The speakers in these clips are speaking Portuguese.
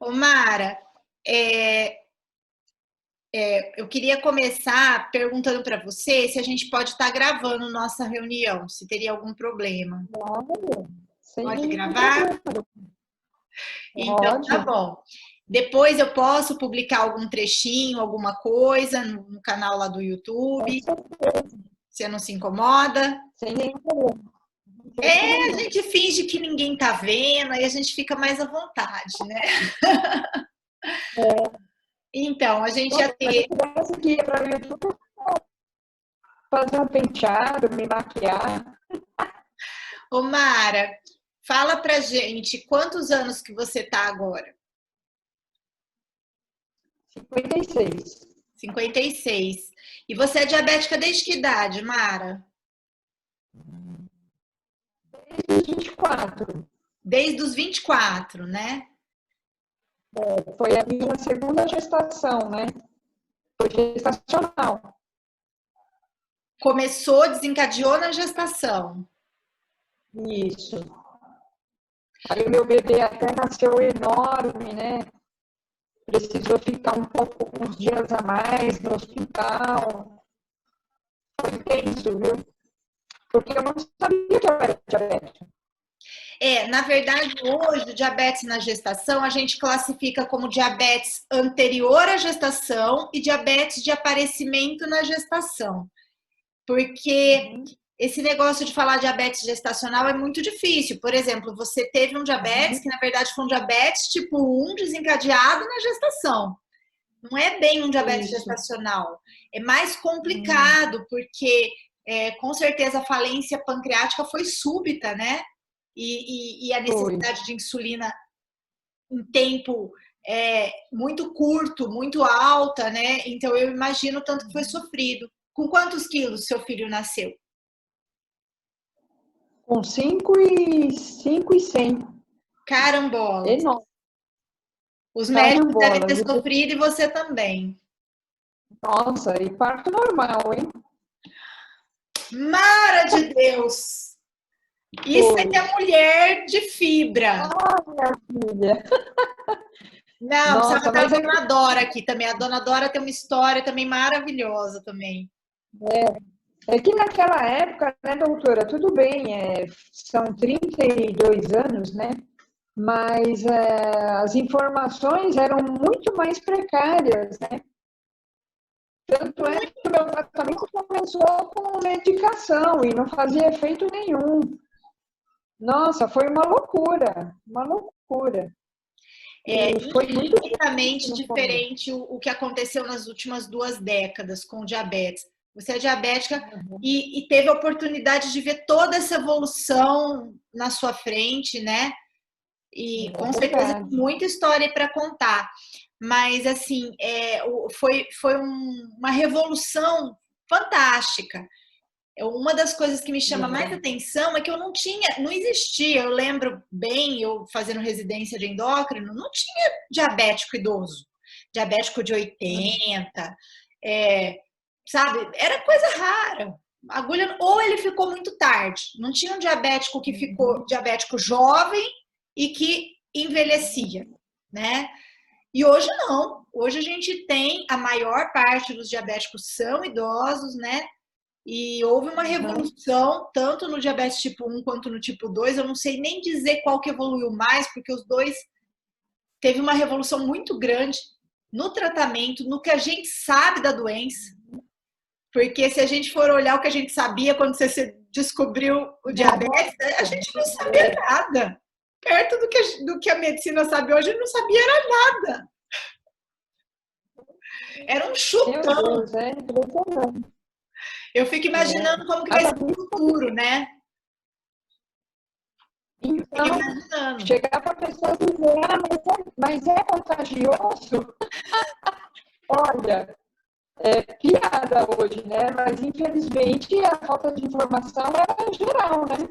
Ô Mara, é, eu queria começar perguntando para você se a gente pode estar gravando nossa reunião, se teria algum problema. Claro, sem Pode nenhum gravar? problema. Então, tá Pode, bom. Depois eu posso publicar algum trechinho, alguma coisa no canal lá do com YouTube. certeza, Você não se incomoda? sem nenhum problema. De jeito É, a nenhum. gente finge que ninguém tá vendo, aí a gente fica mais à vontade, né? Então, a gente ia Nossa, mas se ter. eu tivesse que ir para o YouTube, fazer um penteado, me maquiar, Ô Mara, fala pra gente quantos anos que você tá agora? 56. 56. E você é diabética desde que idade, Mara? Desde os 24. Desde os 24, né? Foi a minha segunda gestação, né? Foi gestacional. Começou, desencadeou na gestação. Isso. Aí o meu bebê até nasceu enorme, né? Precisou ficar um pouco, uns dias a mais no hospital. Foi tenso, viu? Porque eu não sabia que eu era diabética. Na verdade, hoje, o diabetes na gestação, a gente classifica como diabetes anterior à gestação e diabetes de aparecimento na gestação. Porque Uhum, esse negócio de falar diabetes gestacional é muito difícil. Por exemplo, você teve um diabetes que, uhum. na verdade, foi um diabetes tipo 1 desencadeado na gestação. Não é bem um diabetes Isso. gestacional. É mais Hum, complicado, porque com certeza a falência pancreática foi súbita, né? E a foi. necessidade de insulina em tempo muito curto, muito alta, né? Então eu imagino o tanto que foi sofrido. Com quantos quilos seu filho nasceu? Com 5 e 100. Carambola. Enorme. Os médicos devem ter Carambolas. sofrido e você também. Nossa, e parto normal, hein? Mara de Deus! Isso é Foi. que é mulher de fibra. Ah, minha filha. Não, precisava Nossa, estar mas a dona Dora aqui também. A dona Dora tem uma história também maravilhosa também. é que naquela época, né, doutora, tudo bem, são 32 anos, né? Mas as informações eram muito mais precárias, né? Tanto é que o meu tratamento começou com medicação e não fazia efeito nenhum. Nossa, foi uma loucura, uma loucura. É E foi muito difícil infinitamente no começo. diferente o que aconteceu nas últimas 2 décadas com o diabetes. Você é diabética e teve a oportunidade de ver toda essa evolução na sua frente, né? E É com certeza tem verdade. muita história para contar. Mas, assim, foi uma revolução fantástica. Uma das coisas que me chama mais atenção é que eu não tinha, não existia, eu lembro bem, eu fazendo residência de endócrino, não tinha diabético idoso, diabético de 80, é, sabe? Era coisa rara. Agulha, ou ele ficou muito tarde. Não tinha um diabético que ficou diabético jovem e que envelhecia, né? E hoje não. Hoje a gente tem a maior parte dos diabéticos são idosos, né? E houve uma Uhum. revolução, tanto no diabetes tipo 1 quanto no tipo 2. Eu não sei nem dizer qual que evoluiu mais, porque os dois teve uma revolução muito grande no tratamento, no que a gente sabe da doença. Porque se a gente for olhar o que a gente sabia quando você descobriu o diabetes, a gente não sabia nada. Perto do que a medicina sabe hoje, não sabia era nada. Era um Meu chutão. Deus, é impressionante. Eu fico imaginando como que vai ser o futuro, né? Fico Então, imaginando. chegar para a pessoa e dizer, mas é contagioso? Olha, é piada hoje, né? Mas infelizmente a falta de informação é geral, né?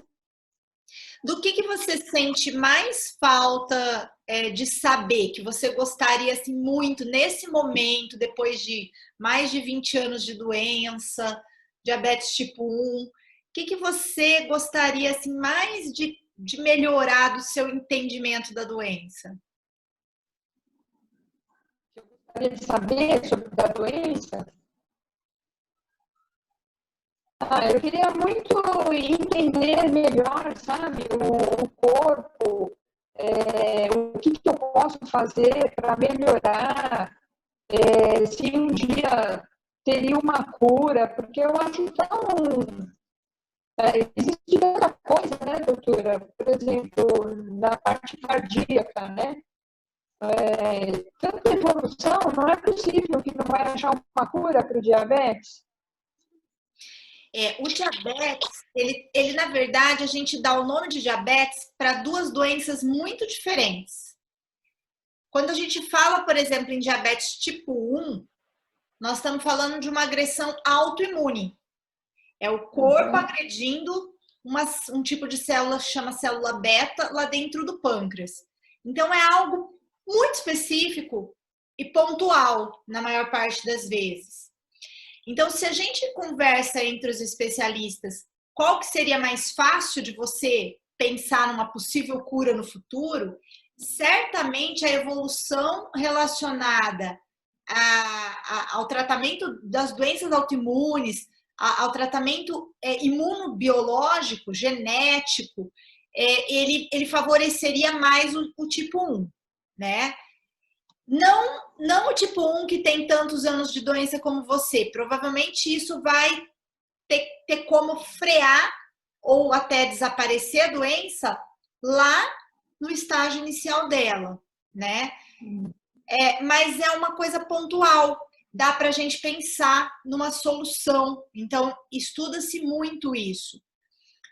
Do que você sente mais falta de saber, que você gostaria assim, muito nesse momento, depois de mais de 20 anos de doença, diabetes tipo 1, o que você gostaria assim, mais de melhorar do seu entendimento da doença? gostaria de saber sobre a doença? Eu queria muito entender melhor, sabe, o corpo, o que eu posso fazer para melhorar, se um dia teria uma cura, porque eu acho tão. Existe outra coisa, né, doutora? Por exemplo, na parte cardíaca, né? Tanta evolução, não é possível que não vai achar uma cura para o diabetes? O diabetes, ele, na verdade, a gente dá o nome de diabetes para duas doenças muito diferentes. Quando a gente fala, por exemplo, em diabetes tipo 1, nós estamos falando de uma agressão autoimune. É o corpo agredindo um tipo de célula que chama célula beta lá dentro do pâncreas. Então, é algo muito específico e pontual, na maior parte das vezes. Então, se a gente conversa entre os especialistas, qual que seria mais fácil de você pensar numa possível cura no futuro, certamente a evolução relacionada ao tratamento das doenças autoimunes, ao tratamento imunobiológico, genético, ele favoreceria mais o tipo 1, né? Não o tipo 1 que tem tantos anos de doença como você. Provavelmente isso vai ter como frear ou até desaparecer a doença lá no estágio inicial dela, né? Mas é uma coisa pontual. Dá para a gente pensar numa solução. Então, estuda-se muito isso.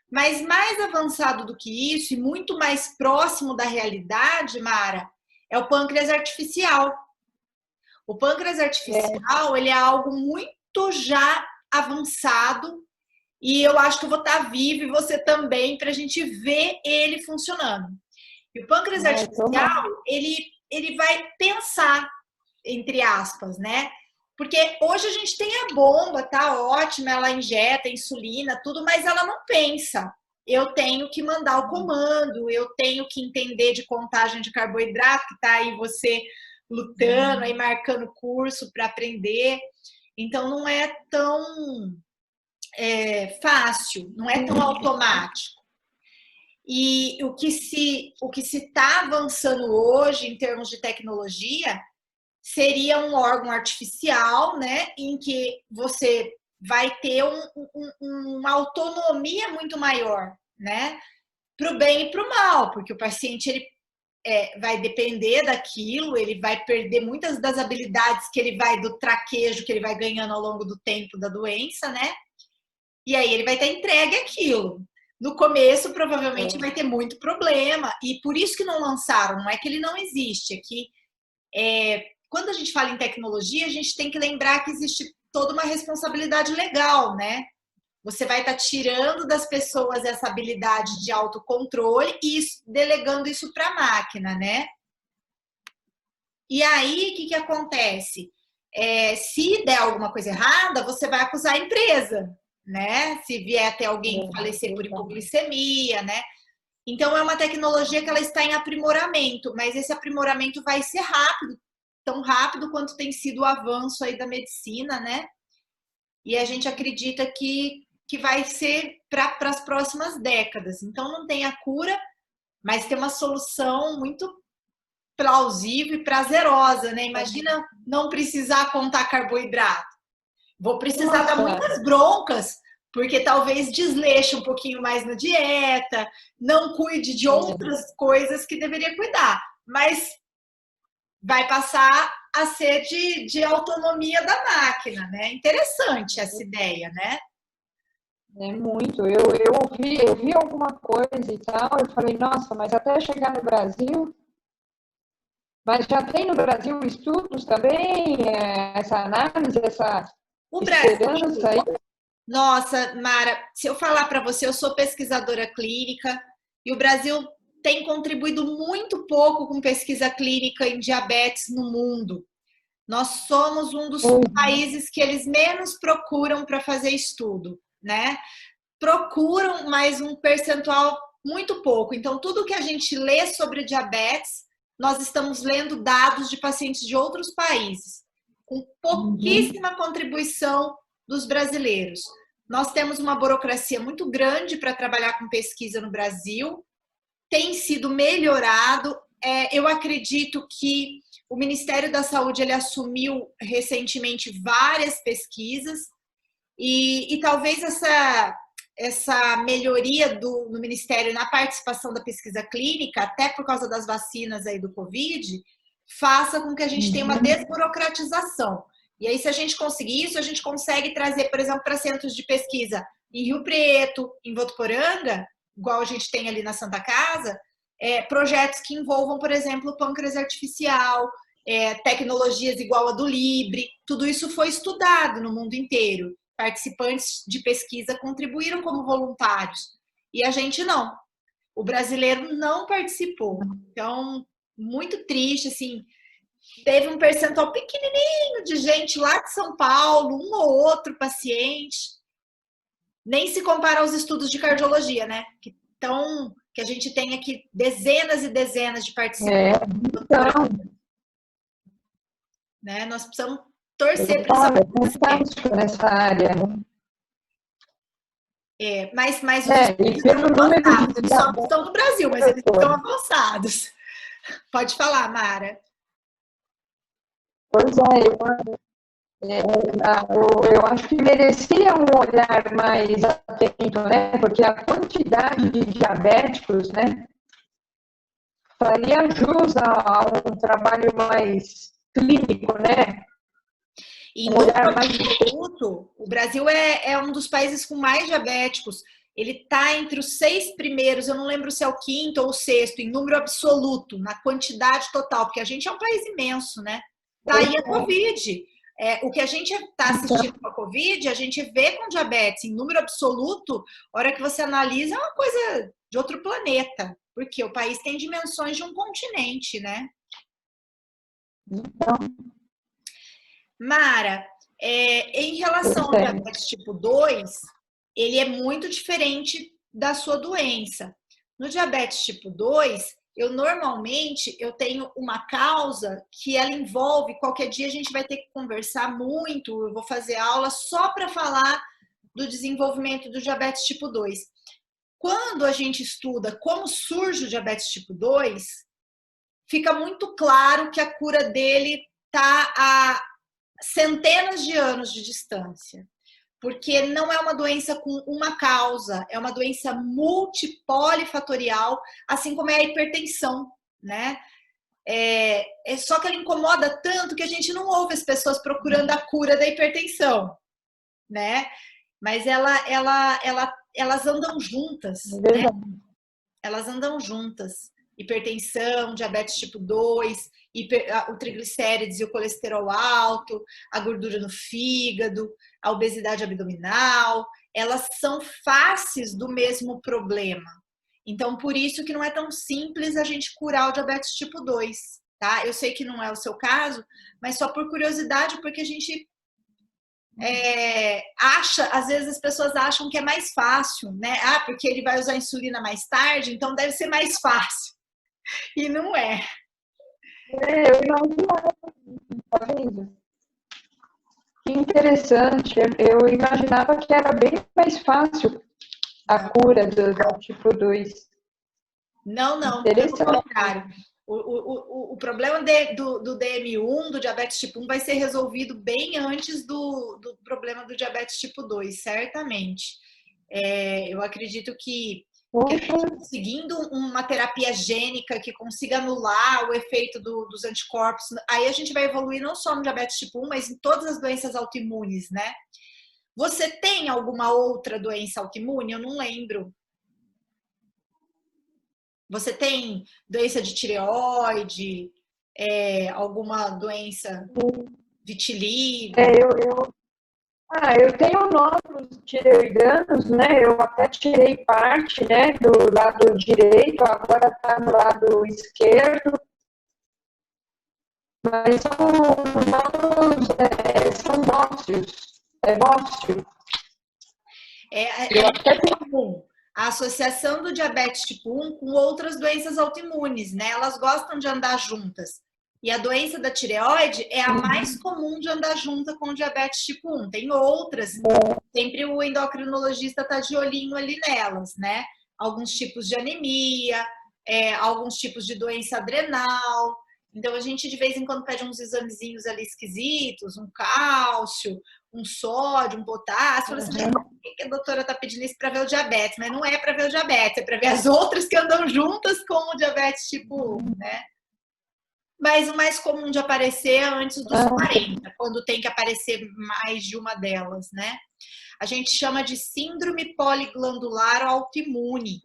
Mas mais avançado do que isso, e muito mais próximo da realidade, Mara, é o pâncreas artificial. O pâncreas artificial, ele é algo muito já avançado e eu acho que eu vou estar viva e você também para a gente ver ele funcionando. E o pâncreas artificial, ele vai pensar, entre aspas, né? Porque hoje a gente tem a bomba, tá ótima, ela injeta insulina, tudo, mas ela não pensa. Eu tenho que mandar o comando, eu tenho que entender de contagem de carboidrato, que tá aí você lutando, aí marcando curso para aprender. Então não é tão fácil, não é tão automático. E o que se está avançando hoje em termos de tecnologia seria um órgão artificial, né, em que você vai ter uma autonomia muito maior, né, para o bem e para o mal, porque o paciente ele vai depender daquilo, ele vai perder muitas das habilidades que ele vai do traquejo que ele vai ganhando ao longo do tempo da doença, né? E aí ele vai estar entregue àquilo. No começo, provavelmente, vai ter muito problema, e por isso que não lançaram, não é que ele não existe, é que quando a gente fala em tecnologia, a gente tem que lembrar que existe toda uma responsabilidade legal, né? Você vai estar tirando das pessoas essa habilidade de autocontrole e delegando isso para a máquina, né? E aí, o que acontece? Se der alguma coisa errada, você vai acusar a empresa, né? Se vier até alguém falecer por hipoglicemia, né? Então, é uma tecnologia que ela está em aprimoramento, mas esse aprimoramento vai ser rápido, tão rápido quanto tem sido o avanço aí da medicina, né? E a gente acredita que vai ser para as próximas décadas. Então, não tem a cura, mas tem uma solução muito plausível e prazerosa, né? Imagina não precisar contar carboidrato. Vou precisar dar muitas broncas, porque talvez desleixe um pouquinho mais na dieta, não cuide de outras coisas que deveria cuidar, mas vai passar a ser de autonomia da máquina, né? Interessante essa ideia, né? É muito. Eu vi alguma coisa e tal, eu falei, nossa, mas até chegar no Brasil. Mas já tem no Brasil estudos também, essa análise, essa esperança aí? Nossa, Mara, se eu falar para você, eu sou pesquisadora clínica e o Brasil tem contribuído muito pouco com pesquisa clínica em diabetes no mundo. Nós somos um dos países que eles menos procuram para fazer estudo, né? Procuram, mas um percentual muito pouco. Então, tudo que a gente lê sobre diabetes nós estamos lendo dados de pacientes de outros países, com pouquíssima contribuição dos brasileiros. Nós temos uma burocracia muito grande para trabalhar com pesquisa no Brasil, tem sido melhorado. Eu acredito que o Ministério da Saúde ele assumiu recentemente várias pesquisas e talvez essa melhoria no Ministério na participação da pesquisa clínica, até por causa das vacinas aí do Covid, faça com que a gente tenha uma desburocratização. E aí, se a gente conseguir isso, a gente consegue trazer, por exemplo, para centros de pesquisa em Rio Preto, em Votuporanga, igual a gente tem ali na Santa Casa, projetos que envolvam, por exemplo, pâncreas artificial, tecnologias igual a do Libre, tudo isso foi estudado no mundo inteiro. Participantes de pesquisa contribuíram como voluntários. E a gente não. O brasileiro não participou. Então, muito triste, assim. Teve um percentual pequenininho de gente lá de São Paulo, um ou outro paciente. Nem se compara aos estudos de cardiologia, né? Que a gente tem aqui dezenas e dezenas de participantes. Né? Nós precisamos torcer para fantástico nessa área. Mas os estudos estão avançados. Eles só não estão no Brasil, mas eles estão avançados. Pode falar, Mara. Pois eu acho que merecia um olhar mais atento, né? Porque a quantidade de diabéticos, né, faria jus a um trabalho mais clínico, né? Em número absoluto, o Brasil é um dos países com mais diabéticos. Ele está entre os 6 primeiros, eu não lembro se é o 5º ou o 6º, em número absoluto, na quantidade total, porque a gente é um país imenso, né? Daí a Covid. O que a gente está assistindo com a Covid, a gente vê com diabetes em número absoluto, a hora que você analisa, é uma coisa de outro planeta, porque o país tem dimensões de um continente, né? Mara, em relação ao diabetes tipo 2, ele é muito diferente da sua doença. No diabetes tipo 2, normalmente tenho uma causa que ela envolve, qualquer dia a gente vai ter que conversar muito, eu vou fazer aula só para falar do desenvolvimento do diabetes tipo 2. Quando a gente estuda como surge o diabetes tipo 2, fica muito claro que a cura dele está a centenas de anos de distância, porque não é uma doença com uma causa, é uma doença multipolifatorial, assim como é a hipertensão, né? Só que ela incomoda tanto que a gente não ouve as pessoas procurando a cura da hipertensão, né? Mas elas andam juntas, né? Elas andam juntas. Hipertensão, diabetes tipo 2, o triglicérides e o colesterol alto, a gordura no fígado, a obesidade abdominal, elas são faces do mesmo problema. Então, por isso que não é tão simples a gente curar o diabetes tipo 2, tá? Eu sei que não é o seu caso, mas só por curiosidade, porque a gente às vezes as pessoas acham que é mais fácil, né? Porque ele vai usar insulina mais tarde, então deve ser mais fácil. E não é. Eu imaginava. Que interessante. Eu imaginava que era bem mais fácil a cura do tipo 2. Não, pelo contrário. O problema do DM1, do diabetes tipo 1, vai ser resolvido bem antes do problema do diabetes tipo 2, certamente. Eu acredito que conseguindo uma terapia gênica que consiga anular o efeito dos anticorpos, aí a gente vai evoluir não só no diabetes tipo 1, mas em todas as doenças autoimunes, né? Você tem alguma outra doença autoimune? Eu não lembro. Você tem doença de tireoide, alguma doença vitilívio? Eu tenho nódulos tireoidanos, né? Eu até tirei parte, né, do lado direito, agora está no lado esquerdo. Mas são nódulos, são bócios. É bócio. É comum. a associação do diabetes tipo 1 com outras doenças autoimunes, né? Elas gostam de andar juntas. E a doença da tireoide é a mais comum de andar junta com o diabetes tipo 1. Tem outras, sempre o endocrinologista está de olhinho ali nelas, né? Alguns tipos de anemia, alguns tipos de doença adrenal. Então, a gente de vez em quando pede uns examezinhos ali esquisitos, um cálcio, um sódio, um potássio. Fala assim, por que a doutora está pedindo isso para ver o diabetes? Mas não é para ver o diabetes, é para ver as outras que andam juntas com o diabetes tipo 1, né? Mas o mais comum de aparecer é antes dos 40, quando tem que aparecer mais de uma delas, né? A gente chama de síndrome poliglandular autoimune.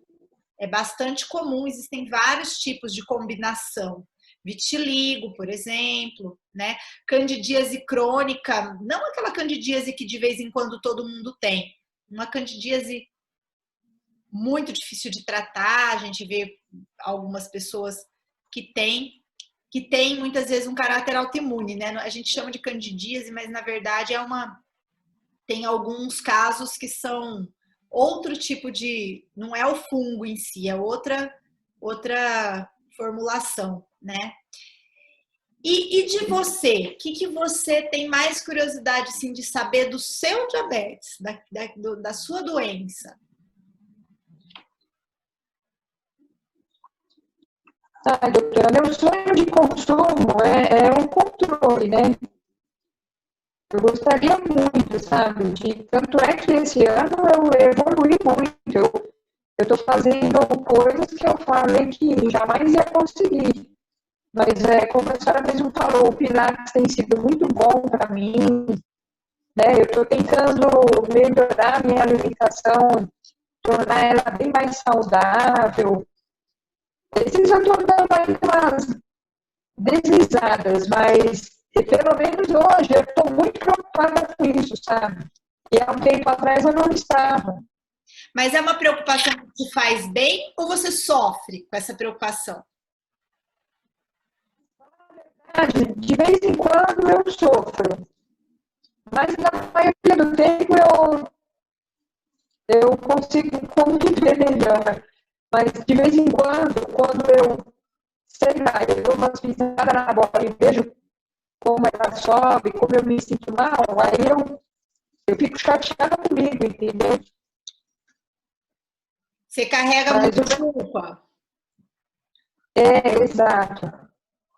É bastante comum, existem vários tipos de combinação. Vitiligo, por exemplo, né? Candidíase crônica, não aquela candidíase que de vez em quando todo mundo tem. Uma candidíase muito difícil de tratar, a gente vê algumas pessoas que têm muitas vezes um caráter autoimune, né? A gente chama de candidíase, mas na verdade tem alguns casos que são outro tipo de, não é o fungo em si, é outra formulação, né? E de você, o que você tem mais curiosidade assim, de saber do seu diabetes, da sua doença? Doutora, meu sonho de consumo é um controle, né? Eu gostaria muito, sabe? Tanto é que esse ano eu evolui muito. Eu estou fazendo coisas que eu falei que jamais ia conseguir. Mas, como a senhora mesmo falou, o Pilates tem sido muito bom para mim, né? Eu estou tentando melhorar a minha alimentação, tornar ela bem mais saudável. Esses eu estou dando aí umas deslizadas, mas pelo menos hoje eu estou muito preocupada com isso, sabe? E há um tempo atrás eu não estava. Mas é uma preocupação que te faz bem ou você sofre com essa preocupação? De vez em quando eu sofro, mas na maioria do tempo eu consigo conviver melhor. Mas de vez em quando eu, sei lá, eu dou uma pisadas na bola e vejo como ela sobe, como eu me sinto mal, aí eu fico chateada comigo, entendeu? Você carrega muita culpa. Exato.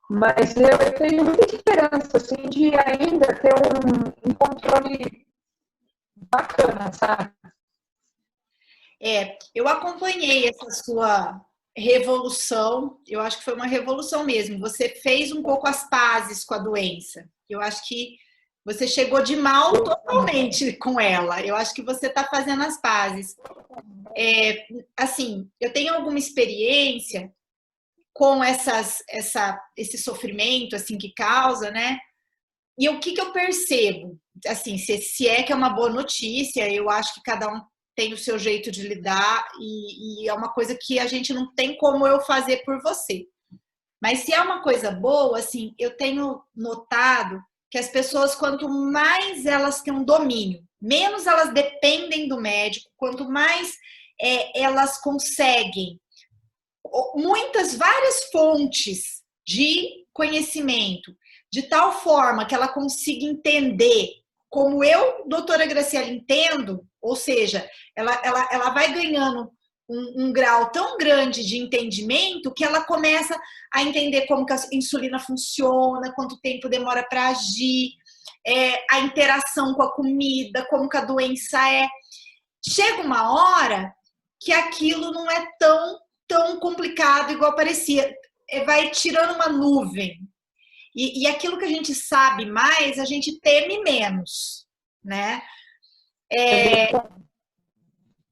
Mas eu tenho muita esperança, assim, de ainda ter um controle bacana, sabe? Eu acompanhei essa sua revolução, eu acho que foi uma revolução mesmo. Você fez um pouco as pazes com a doença. Eu acho que você chegou de mal totalmente com ela. Eu acho que você está fazendo as pazes. Assim, eu tenho alguma experiência com esse sofrimento assim que causa, né? E o que eu percebo? Assim, se é que é uma boa notícia, eu acho que cada um tem o seu jeito de lidar e é uma coisa que a gente não tem como eu fazer por você. Mas se é uma coisa boa, assim, eu tenho notado que as pessoas, quanto mais elas têm um domínio, menos elas dependem do médico, quanto mais elas conseguem várias fontes de conhecimento, de tal forma que ela consiga entender como eu, doutora Graciela, entendo, ou seja, ela vai ganhando um grau tão grande de entendimento que ela começa a entender como que a insulina funciona, quanto tempo demora para agir, a interação com a comida, como que a doença é. Chega uma hora que aquilo não é tão complicado igual parecia. Vai tirando uma nuvem. E aquilo que a gente sabe mais, a gente teme menos, né?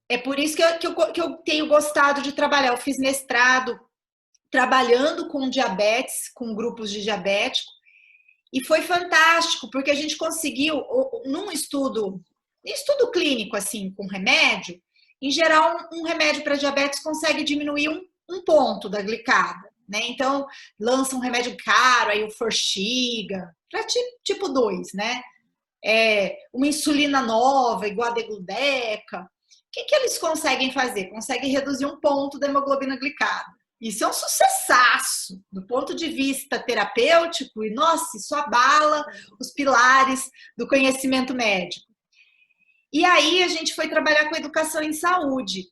É por isso que eu tenho gostado de trabalhar. Eu fiz mestrado trabalhando com diabetes, com grupos de diabéticos, e foi fantástico, porque a gente conseguiu, num estudo clínico, assim, com remédio, em geral, um remédio para diabetes consegue diminuir um ponto da glicada, né? Então, lança um remédio caro, aí o Forxiga, para tipo 2, né? Uma insulina nova, igual a Degludec, que eles conseguem fazer? Conseguem reduzir um ponto da hemoglobina glicada. Isso é um sucessaço do ponto de vista terapêutico e, nossa, isso abala os pilares do conhecimento médico. E aí a gente foi trabalhar com educação em saúde.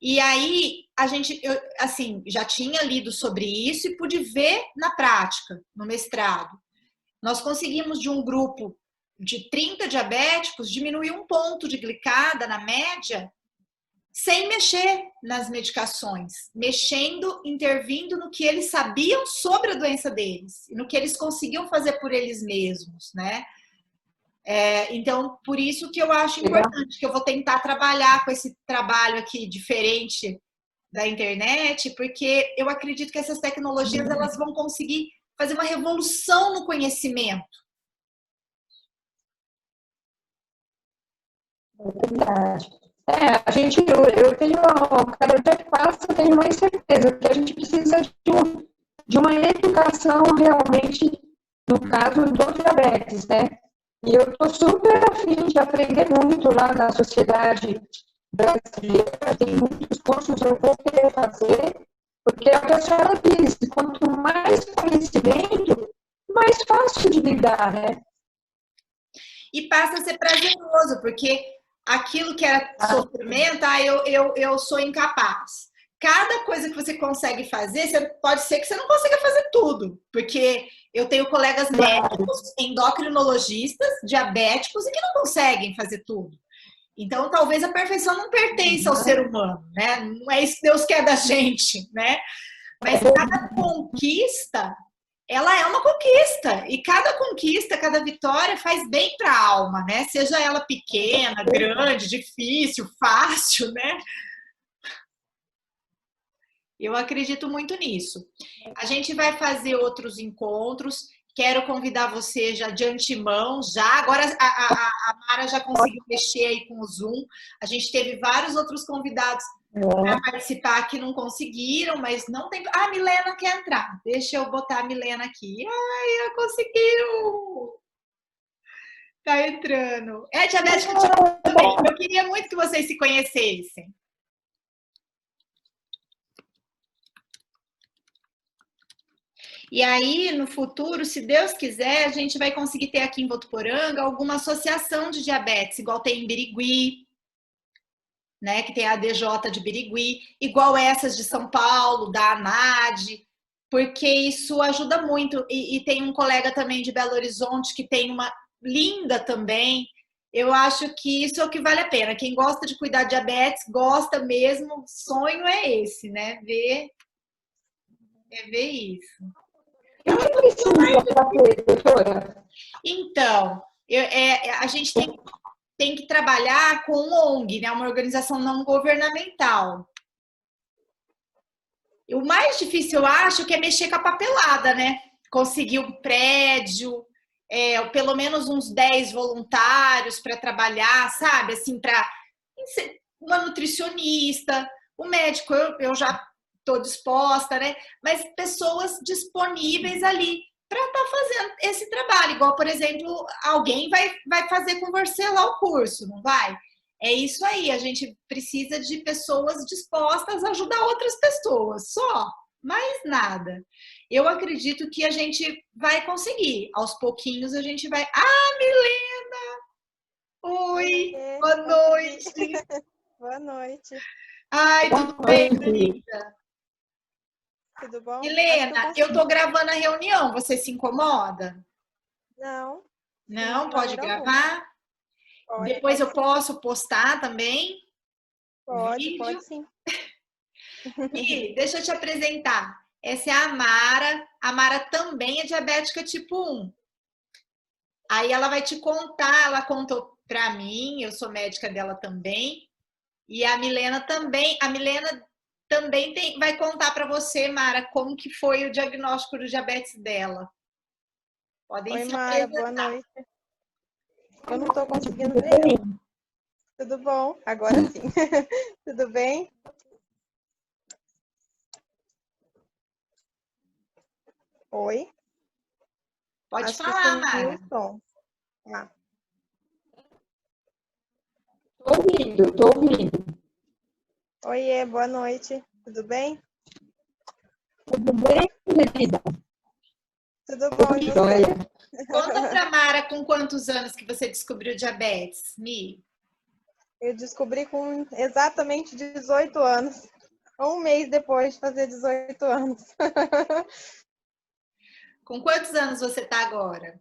E aí a gente, assim, já tinha lido sobre isso e pude ver na prática, no mestrado. Nós conseguimos de um grupo de 30 diabéticos diminuir um ponto de glicada na média sem mexer nas medicações, mexendo, intervindo no que eles sabiam sobre a doença deles, no que eles conseguiam fazer por eles mesmos, né? Então, por isso que eu acho importante, que eu vou tentar trabalhar com esse trabalho aqui diferente da internet, porque eu acredito que essas tecnologias elas vão conseguir fazer uma revolução no conhecimento. É verdade. Eu tenho, cada dia que passa, eu tenho mais certeza que a gente precisa de uma educação realmente, no caso do diabetes, né? E eu estou super afim de aprender muito lá na sociedade brasileira, tem muitos cursos que eu vou querer fazer, porque é o que a senhora disse, quanto mais conhecimento, mais fácil de lidar, né? E passa a ser prazeroso, porque aquilo que era sofrimento, eu sou incapaz. Cada coisa que você consegue fazer, pode ser que você não consiga fazer tudo, porque eu tenho colegas médicos, endocrinologistas, diabéticos e que não conseguem fazer tudo. Então, talvez a perfeição não pertença ao ser humano, né? Não é isso que Deus quer da gente, né? Mas cada conquista, ela é uma conquista. E cada conquista, cada vitória faz bem para a alma, né? Seja ela pequena, grande, difícil, fácil, né? Eu acredito muito nisso. A gente vai fazer outros encontros. Quero convidar você já de antemão, já. Agora a Mara já conseguiu mexer aí com o Zoom. A gente teve vários outros convidados para participar que não conseguiram, mas não tem. Ah, a Milena quer entrar. Deixa eu botar a Milena aqui. Ai, ela conseguiu! Tá entrando. É diabética também. Eu queria muito que vocês se conhecessem. E aí, no futuro, se Deus quiser, a gente vai conseguir ter aqui em Votuporanga alguma associação de diabetes, igual tem em Birigui, né? Que tem a ADJ de Birigui, igual essas de São Paulo, da ANAD, porque isso ajuda muito. E tem um colega também de Belo Horizonte que tem uma linda também. Eu acho que isso é o que vale a pena. Quem gosta de cuidar de diabetes, gosta mesmo, o sonho é esse, né? Ver isso. O que precisa fazer, doutora? Então, a gente tem que trabalhar com um ONG, né, uma organização não governamental. E o mais difícil, eu acho, que é mexer com a papelada, né? Conseguir um prédio, pelo menos uns 10 voluntários para trabalhar, sabe? Assim, para uma nutricionista, o médico, eu já estou disposta, né? Mas pessoas disponíveis ali para estar fazendo esse trabalho. Igual, por exemplo, alguém vai fazer com você lá o curso, não vai? É isso aí, a gente precisa de pessoas dispostas a ajudar outras pessoas, só, mais nada. Eu acredito que a gente vai conseguir, aos pouquinhos a gente vai. Ah, Milena! Oi, boa noite! Boa noite. Ai, tudo bem, Danita? Tudo bom? Milena, eu tô gravando a reunião, você se incomoda? Não. Não, pode gravar? Pode, Depois pode eu posso postar também? Pode sim. E deixa eu te apresentar. Essa é a Mara. A Mara também é diabética tipo 1. Aí ela vai te contar, ela contou para mim, eu sou médica dela também. E a Milena também. A Milena também vai contar para você, Mara, como que foi o diagnóstico do diabetes dela. Podem Oi, se Mara, apresentar. boa noite. Eu não estou conseguindo ver. Tudo bom? Agora sim. Tudo bem? Oi? Pode Acho falar, que sumiu Mara. o som. Ah. Estou ouvindo. Oiê, boa noite. Tudo bem? Tudo bem, querida? Tudo bom, e você? Joia. Conta pra Mara com quantos anos que você descobriu diabetes, Mi? Eu descobri com exatamente 18 anos. Um mês depois de fazer 18 anos. Com quantos anos você tá agora?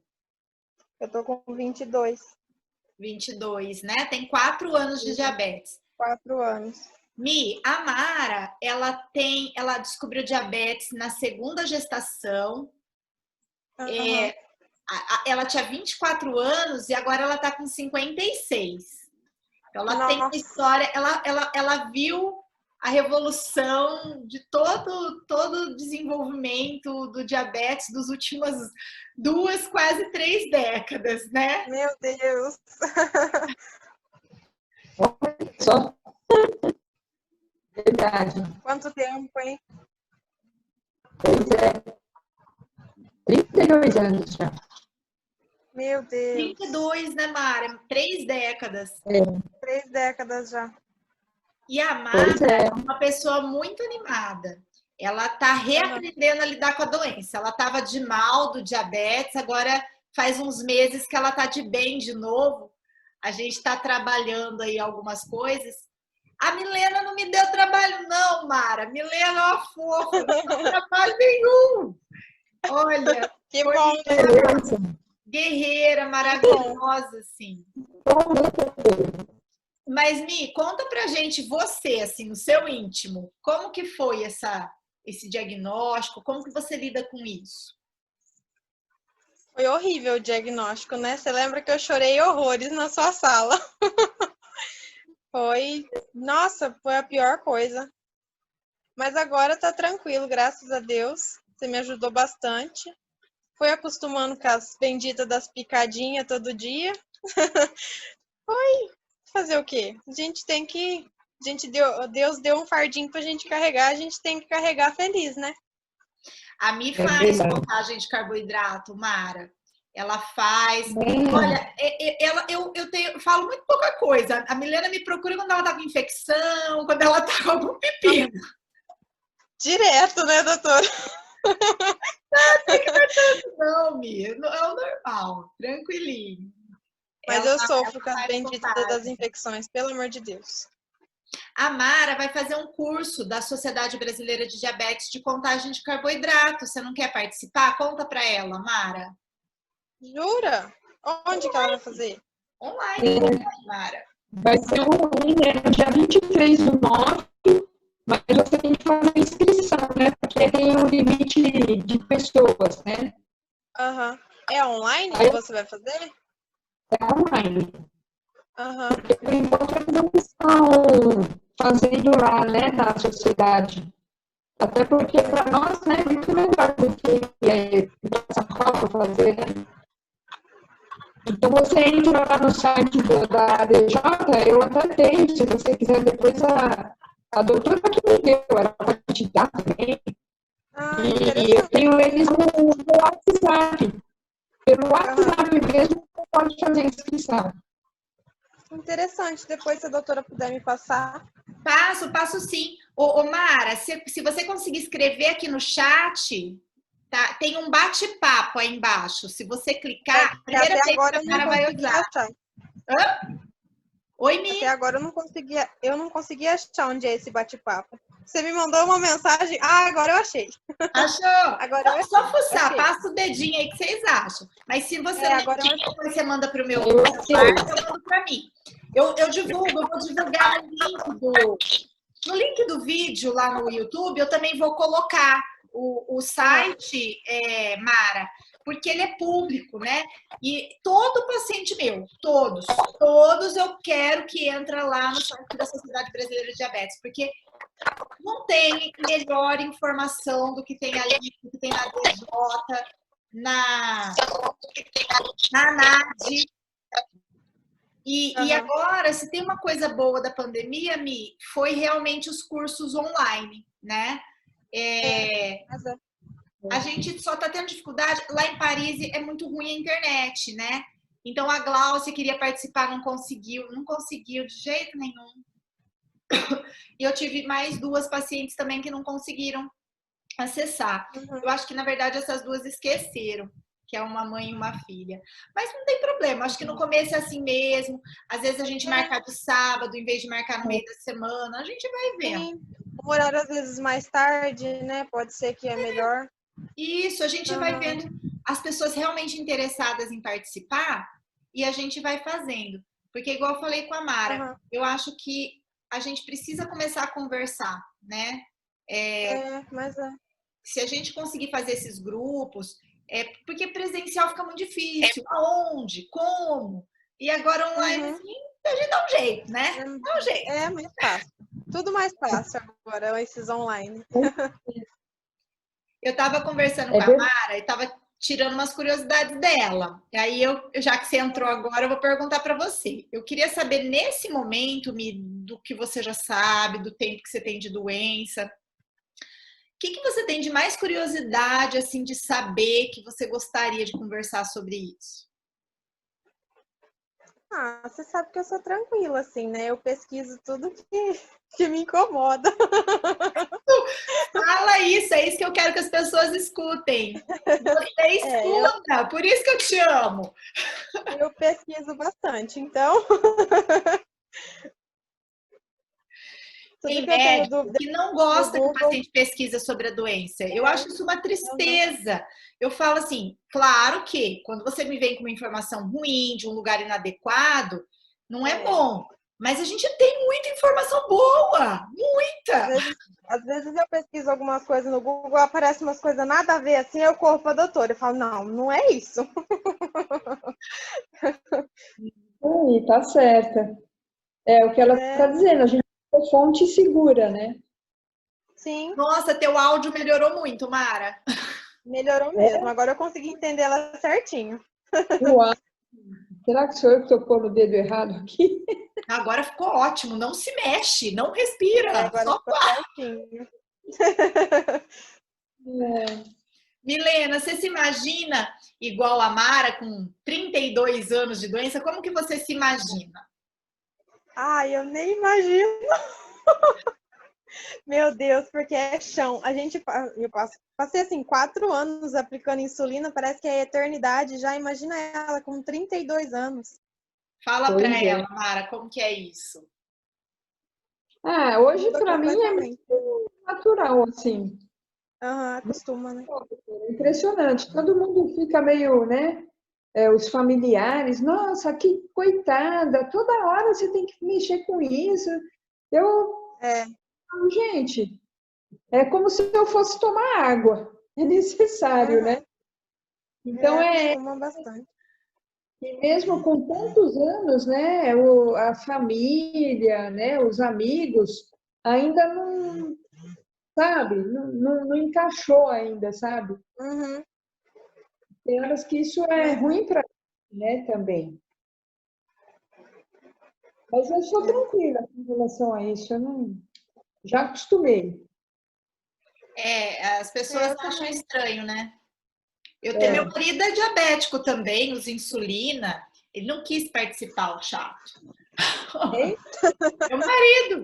Eu tô com 22, 22, né? Tem 4 anos de diabetes. 4 anos. Mi, a Mara, ela descobriu diabetes na segunda gestação. Aham. Ela tinha 24 anos e agora ela tá com 56. Então, ela tem uma Nossa, história, ela viu a revolução de todo o desenvolvimento do diabetes dos últimas 2, quase 3 décadas, né? meu Deus. Só verdade. Quanto tempo, hein? Pois é, 32 anos já. Meu Deus. 32, né, Mara? 3 décadas. É, 3 décadas já. E a Mara pois é. é uma pessoa muito animada. Ela está reaprendendo a lidar com a doença. Ela estava de mal do diabetes, agora faz uns meses que ela está de bem de novo. A gente está trabalhando aí algumas coisas. A Milena não me deu trabalho, não, Mara. Milena é uma fofa, não deu trabalho nenhum. Olha, Que foi bom, Beleza. guerreira, maravilhosa, assim. Mas, Mi, conta pra gente, você, assim, o seu íntimo, como que foi esse diagnóstico? Como que você lida com isso? Foi horrível o diagnóstico, né? Você lembra que eu chorei horrores na sua sala? Nossa, foi a pior coisa. Mas agora tá tranquilo, graças a Deus. Você me ajudou bastante. Fui acostumando com as benditas das picadinhas todo dia. Fazer o quê? A gente tem que. Deus deu um fardinho pra gente carregar, a gente tem que carregar feliz, né? A Mi É faz verdade. contagem de carboidrato, Mara. Ela faz. Bem, Olha, eu falo muito pouca coisa. A Milena me procura quando ela tá com infecção, quando ela tá com algum pepino. Direto, né, doutora? Não, Mi, é o normal, tranquilinho. Mas Ela eu sofro com as faz benditas das contagem. infecções, pelo amor de Deus. A Mara vai fazer um curso da Sociedade Brasileira de Diabetes de contagem de carboidrato. Você não quer participar? Conta para ela, Mara. Jura? Onde que ela vai fazer? Online, Mara. vai ser online, né, no dia 23/9, mas você tem que fazer inscrição, né? Porque tem um limite de pessoas, né? Aham. É online que Aí você vai fazer? é online. Aham. Por enquanto eles não estão fazendo lá, né, na sociedade. Até porque para nós, né, é muito melhor do que essa Copa fazer, né? Então você entra lá no site da ADJ, eu até tenho, se você quiser depois a doutora que me deu, ela pode te dar também. Ah, E eu interessante. tenho eles no WhatsApp. Pelo WhatsApp mesmo, você pode fazer inscrição. Interessante. Depois, se a doutora puder me passar. Passo sim. Ô Mara, se você conseguir escrever aqui no chat, tá? Tem um bate-papo aí embaixo. Se você clicar, a Que primeira até vez que agora a eu não Mara vai consegui usar. achar. Oi, Até Mi. agora eu não consegui achar onde é esse bate-papo. Você me mandou uma mensagem. Ah, agora eu achei. Achou? Agora eu Só achei. fuçar, Achei. passa o dedinho aí que vocês acham. Mas se você não Agora eu achar, achei. depois você manda para o meu Eu celular, achei. eu mando para mim. Eu divulgo, eu vou divulgar no link do vídeo lá no YouTube, eu também vou colocar o site, Mara, porque ele é público, né? E todo paciente meu, todos eu quero que entra lá no site da Sociedade Brasileira de Diabetes, porque não tem melhor informação do que tem ali, do que tem na DJ, na ANAD. E agora, se tem uma coisa boa da pandemia, Mi, foi realmente os cursos online, né? A gente só está tendo dificuldade. Lá em Paris é muito ruim a internet, né? Então a Glaucia queria participar, não conseguiu de jeito nenhum. E eu tive mais 2 pacientes também que não conseguiram acessar. Eu acho que, na verdade, essas 2 esqueceram, que é uma mãe e uma filha. Mas não tem problema, acho que no começo é assim mesmo. Às vezes a gente marcar de sábado, em vez de marcar no meio da semana, a gente vai vendo. Sim, um horário às vezes mais tarde, né? Pode ser que é melhor. Isso, a gente vai vendo as pessoas realmente interessadas em participar e a gente vai fazendo. Porque, igual eu falei com a Mara, eu acho que a gente precisa começar a conversar, né? Mas Se a gente conseguir fazer esses grupos, porque presencial fica muito difícil. Aonde? Como? E agora online, assim, a gente dá um jeito, né? Dá um jeito. É mais fácil. Tudo mais fácil agora, esses online. Eu estava conversando com a Mara e estava tirando umas curiosidades dela. E aí, já que você entrou agora, eu vou perguntar para você. Eu queria saber, nesse momento, do que você já sabe, do tempo que você tem de doença, o que você tem de mais curiosidade, assim, de saber que você gostaria de conversar sobre isso? Você sabe que eu sou tranquila, assim, né? Eu pesquiso tudo que me incomoda. Fala isso, é isso que eu quero que as pessoas escutem. Você escuta, por isso que eu te amo. Eu pesquiso bastante, então. Tem médico que não gosta que o paciente pesquisa sobre a doença. Eu acho isso uma tristeza. Eu falo assim, claro que quando você me vem com uma informação ruim, de um lugar inadequado, não é bom. Mas a gente tem muita informação boa, muita. Às vezes eu pesquiso algumas coisas no Google, aparecem umas coisas nada a ver, assim, eu corro para a doutora. Eu falo, não é isso. Aí, tá certa. É o que ela está dizendo, a gente tem fonte segura, né? Sim. Nossa, teu áudio melhorou muito, Mara. Melhorou mesmo, agora eu consegui entender ela certinho. Uau. Será que sou eu que tocou no dedo errado aqui? Agora ficou ótimo, não se mexe, não respira. Agora só ficou certinho. Milena, você se imagina igual a Mara, com 32 anos de doença? Como que você se imagina? Eu nem imagino. Meu Deus, porque é chão. Eu passei assim 4 anos aplicando insulina, parece que é a eternidade. Já imagina ela com 32 anos. Fala para ela, Mara, como que é isso? Hoje para mim é muito natural, assim. Acostuma, né? É impressionante. Todo mundo fica meio, né? Os familiares, nossa, que coitada, toda hora você tem que mexer com isso. Gente, é como se eu fosse tomar água. É necessário, né? Então acostuma bastante. E mesmo com tantos anos, né? A família, né? Os amigos ainda não, sabe? Não encaixou ainda, sabe? Tem horas que isso é ruim para mim, né? Também. Mas eu sou tranquila com relação a isso. Eu já acostumei. As pessoas acham estranho, né? Meu marido é diabético também, usa insulina. Ele não quis participar, o chato. Meu marido.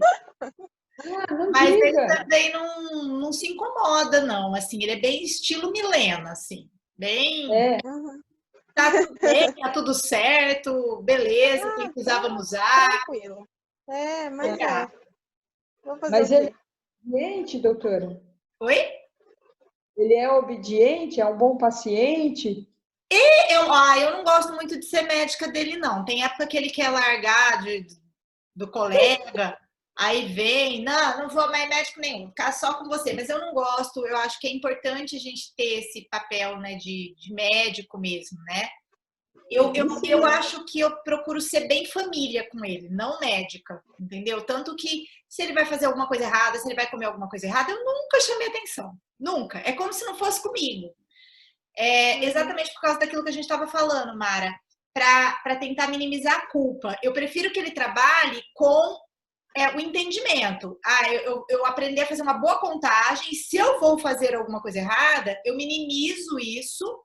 Mas ele também não se incomoda, não. Assim, ele é bem estilo Milena, assim. Bem. Tá tudo bem, tá tudo certo, beleza, tem que usar, vamos usar. Tranquilo. Mas Vou fazer Mas ele é obediente, doutora? Oi? Ele é obediente, é um bom paciente? Eu não gosto muito de ser médica dele, não. Tem época que ele quer largar do colega, aí vem, não vou mais médico nenhum, ficar só com você. Mas eu não gosto, eu acho que é importante a gente ter esse papel, né, de médico mesmo, né? Eu acho que eu procuro ser bem família com ele, não médica, entendeu? Tanto que se ele vai fazer alguma coisa errada, se ele vai comer alguma coisa errada, eu nunca chamei atenção. Nunca. É como se não fosse comigo. Exatamente por causa daquilo que a gente estava falando, Mara, para tentar minimizar a culpa. Eu prefiro que ele trabalhe com o entendimento. Eu aprendi a fazer uma boa contagem, e se eu vou fazer alguma coisa errada, eu minimizo isso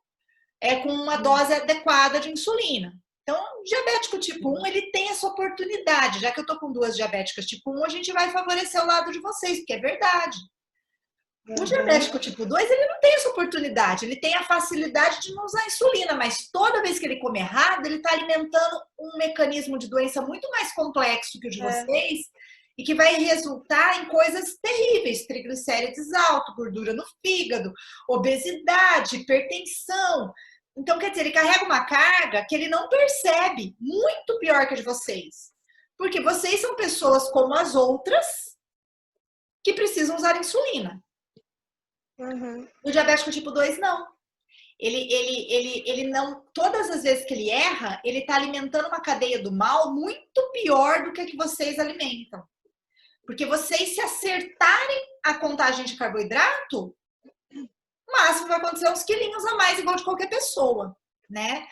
com uma dose adequada de insulina. Então, o diabético tipo 1, ele tem essa oportunidade. Já que eu tô com 2 diabéticas tipo 1, a gente vai favorecer o lado de vocês, porque é verdade. O diabético tipo 2, ele não tem essa oportunidade, ele tem a facilidade de não usar insulina, mas toda vez que ele come errado, ele está alimentando um mecanismo de doença muito mais complexo que o de vocês e que vai resultar em coisas terríveis, triglicérides altos, gordura no fígado, obesidade, hipertensão. Então, quer dizer, ele carrega uma carga que ele não percebe, muito pior que a de vocês. Porque vocês são pessoas como as outras que precisam usar insulina. O diabético tipo 2, não. Ele não. Todas as vezes que ele erra, ele está alimentando uma cadeia do mal muito pior do que a que vocês alimentam. Porque vocês, se acertarem a contagem de carboidrato, o máximo vai acontecer uns quilinhos a mais, igual de qualquer pessoa, né?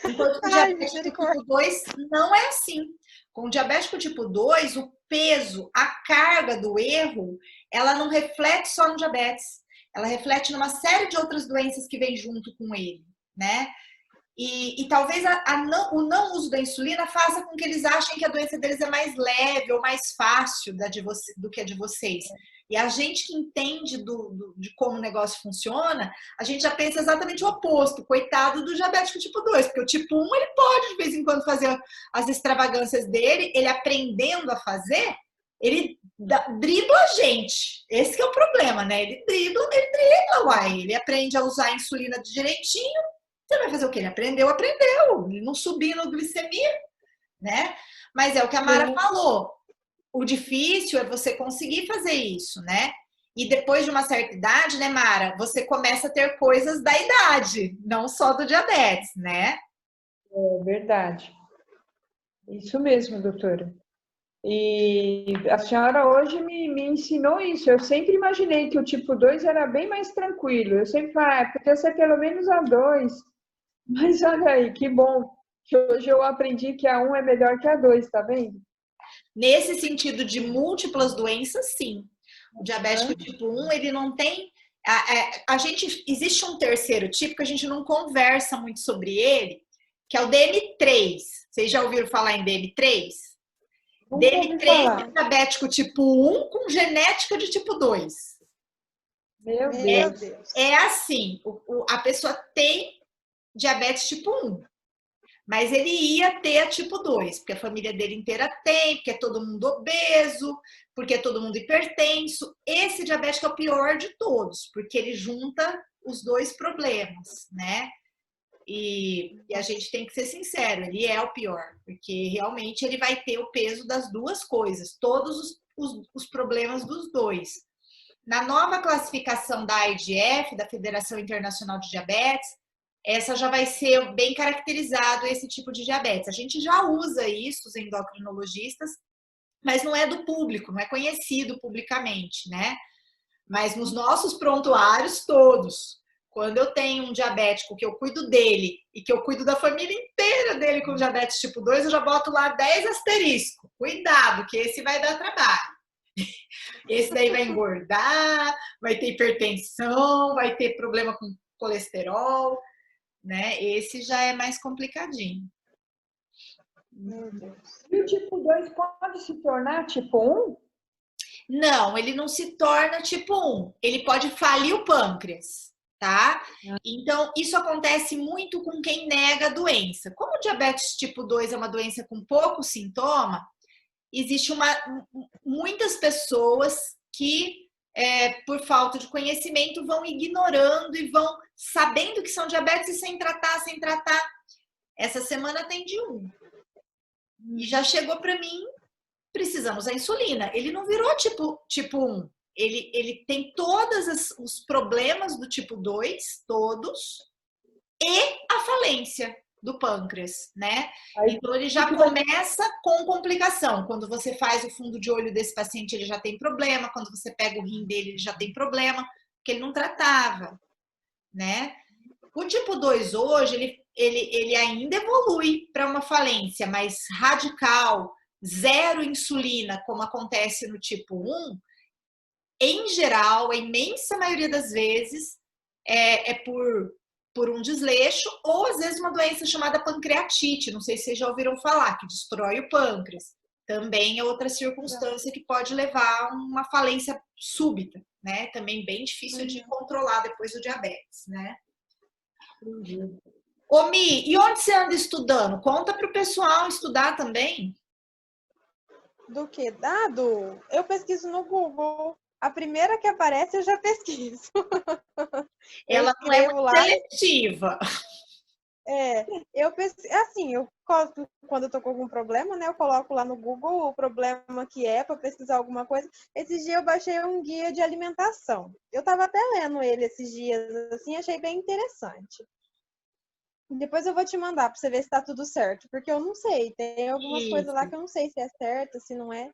Enquanto o diabético tipo 2 não é assim. Com o diabético tipo 2, o peso, a carga do erro, ela não reflete só no diabetes. Ela reflete numa série de outras doenças que vem junto com ele, né? E talvez o não uso da insulina faça com que eles achem que a doença deles é mais leve ou mais fácil do que a de vocês. E a gente que entende de como o negócio funciona, a gente já pensa exatamente o oposto. Coitado do diabético tipo 2, porque o tipo 1, ele pode de vez em quando fazer as extravagâncias dele, ele aprendendo a fazer, ele dribla a gente. Esse que é o problema, né? Ele dribla, uai. Ele aprende a usar a insulina direitinho. Você vai fazer o quê? Ele aprendeu. Ele não subir no glicemia, né? Mas é o que a Mara falou. O difícil é você conseguir fazer isso, né? E depois de uma certa idade, né, Mara? Você começa a ter coisas da idade, não só do diabetes, né? É verdade. Isso mesmo, doutora. E a senhora hoje me ensinou isso. Eu sempre imaginei que o tipo 2 era bem mais tranquilo. Eu sempre falei, podia ser pelo menos a 2. Mas olha aí, que bom que hoje eu aprendi que a 1 é melhor que a 2, tá vendo? Nesse sentido de múltiplas doenças, sim. O diabético tipo 1, ele não tem... existe um terceiro tipo que a gente não conversa muito sobre ele, que é o DM3. Vocês já ouviram falar em DM3? DM3 é diabético tipo 1 com genética de tipo 2. Meu Deus. É assim, a pessoa tem diabetes tipo 1, mas ele ia ter a tipo 2, porque a família dele inteira tem, porque é todo mundo obeso, porque é todo mundo hipertenso. Esse diabético é o pior de todos, porque ele junta os dois problemas, né? E a gente tem que ser sincero, ele é o pior, porque realmente ele vai ter o peso das duas coisas, todos os problemas dos dois. Na nova classificação da IDF, da Federação Internacional de Diabetes, essa já vai ser bem caracterizado esse tipo de diabetes. A gente já usa isso, os endocrinologistas, mas não é do público, não é conhecido publicamente, né? Mas nos nossos prontuários todos, quando eu tenho um diabético que eu cuido dele e que eu cuido da família inteira dele com diabetes tipo 2, eu já boto lá 10 asterisco. Cuidado, que esse vai dar trabalho. Esse daí vai engordar, vai ter hipertensão, vai ter problema com colesterol, né? Esse já é mais complicadinho. Meu Deus. E o tipo 2 pode se tornar tipo 1? Não, ele não se torna tipo 1. Ele pode falir o pâncreas, tá? Então, isso acontece muito com quem nega a doença. Como o diabetes tipo 2 é uma doença com pouco sintoma, existe muitas pessoas que, por falta de conhecimento, vão ignorando e vão sabendo que são diabetes e sem tratar. Essa semana atendi um. E já chegou para mim, precisamos da insulina. Ele não virou tipo 1. Ele tem todos os problemas do tipo 2, todos, e a falência do pâncreas, né? Então ele já começa com complicação. Quando você faz o fundo de olho desse paciente, ele já tem problema. Quando você pega o rim dele, ele já tem problema, porque ele não tratava, né? O tipo 2 hoje, ele ainda evolui para uma falência, mas radical, zero insulina, como acontece no tipo 1, em geral, a imensa maioria das vezes, é por por um desleixo, ou às vezes uma doença chamada pancreatite, não sei se vocês já ouviram falar, que destrói o pâncreas. Também é outra circunstância que pode levar a uma falência súbita, né? Também bem difícil de controlar depois do diabetes, né? Ô, Mi, e onde você anda estudando? Conta para o pessoal estudar também. Do que? Dado? Eu pesquiso no Google. A primeira que aparece eu já pesquiso. Ela não é muito seletiva. Assim, quando eu tô com algum problema, né, eu coloco lá no Google o problema que é para pesquisar alguma coisa. Esses dias eu baixei um guia de alimentação. Eu tava até lendo ele esses dias, assim, achei bem interessante. Depois eu vou te mandar para você ver se tá tudo certo, porque eu não sei, tem algumas coisas lá que eu não sei se é certo, se não é.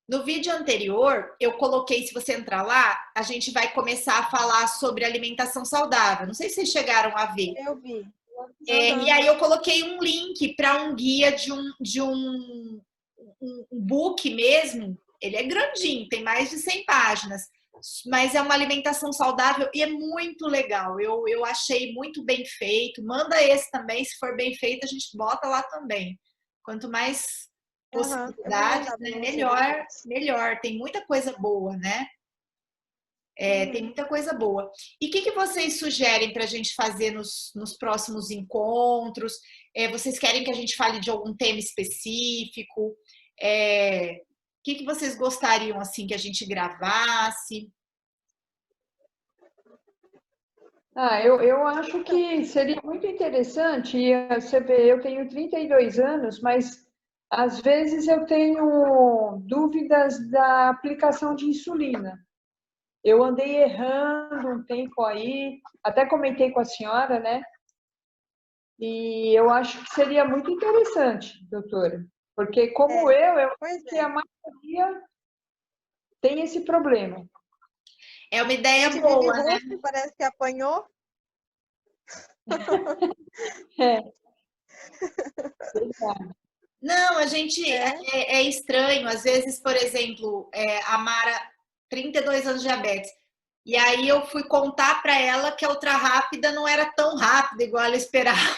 No vídeo anterior, eu coloquei, se você entrar lá, a gente vai começar a falar sobre alimentação saudável. Não sei se vocês chegaram a ver. Eu vi. E aí eu coloquei um link para um guia de um book mesmo. Ele é grandinho, tem mais de 100 páginas, mas é uma alimentação saudável e é muito legal. Eu achei muito bem feito. Manda esse também, se for bem feito, a gente bota lá também. Quanto mais possibilidades, né, melhor. Tem muita coisa boa, né? Tem muita coisa boa. E o que vocês sugerem para a gente fazer nos próximos encontros? Vocês querem que a gente fale de algum tema específico? O que vocês gostariam assim que a gente gravasse? Eu acho que seria muito interessante. Você vê, eu tenho 32 anos, mas às vezes eu tenho dúvidas da aplicação de insulina. Eu andei errando um tempo aí, até comentei com a senhora, né? E eu acho que seria muito interessante, doutora, porque como eu acho que a maioria tem esse problema. É uma ideia boa, né? Parece que apanhou. Não, a gente é estranho. Às vezes, por exemplo, a Mara, 32 anos de diabetes. E aí eu fui contar para ela que a ultra rápida não era tão rápida igual ela esperava.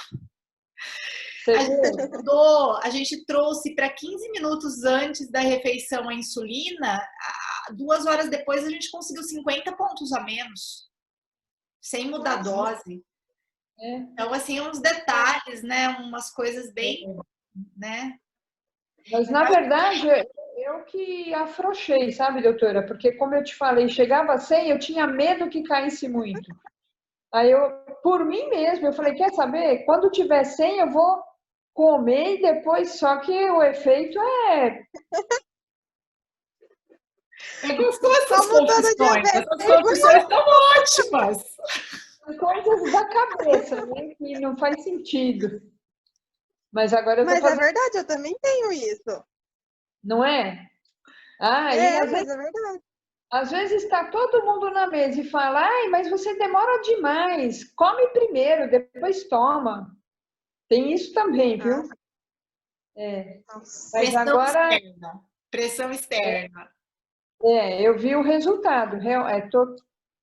A gente trouxe para 15 minutos antes da refeição a insulina, 2 horas depois a gente conseguiu 50 pontos a menos, sem mudar a dose. Então, assim, uns detalhes, né? Umas coisas bem, né? Mas, na verdade, eu que afrouxei, sabe, doutora? Porque, como eu te falei, chegava a 100, eu tinha medo que caísse muito. Aí, por mim mesmo, eu falei, quer saber? Quando tiver 100, eu vou comer e depois, só que o efeito é... Gostou dessas confissões? Essas confissões estão ótimas. Coisas da cabeça, né? Que não faz sentido. Mas agora eu tô fazendo... é verdade, eu também tenho isso. Não é? Mas é verdade. Às vezes está todo mundo na mesa e fala, ai, mas você demora demais. Come primeiro, depois toma. Tem isso também, viu? Mas pressão agora... externa. Pressão externa. Eu vi o resultado.